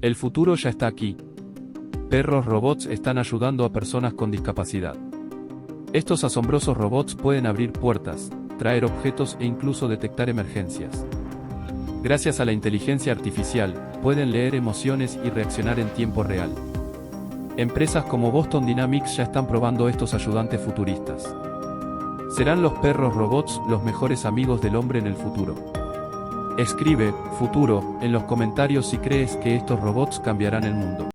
El futuro ya está aquí. Perros robots están ayudando a personas con discapacidad. Estos asombrosos robots pueden abrir puertas, traer objetos e incluso detectar emergencias. Gracias a la inteligencia artificial, pueden leer emociones y reaccionar en tiempo real. Empresas como Boston Dynamics ya están probando estos ayudantes futuristas. ¿Serán los perros robots los mejores amigos del hombre en el futuro? Escribe, futuro, en los comentarios si crees que estos robots cambiarán el mundo.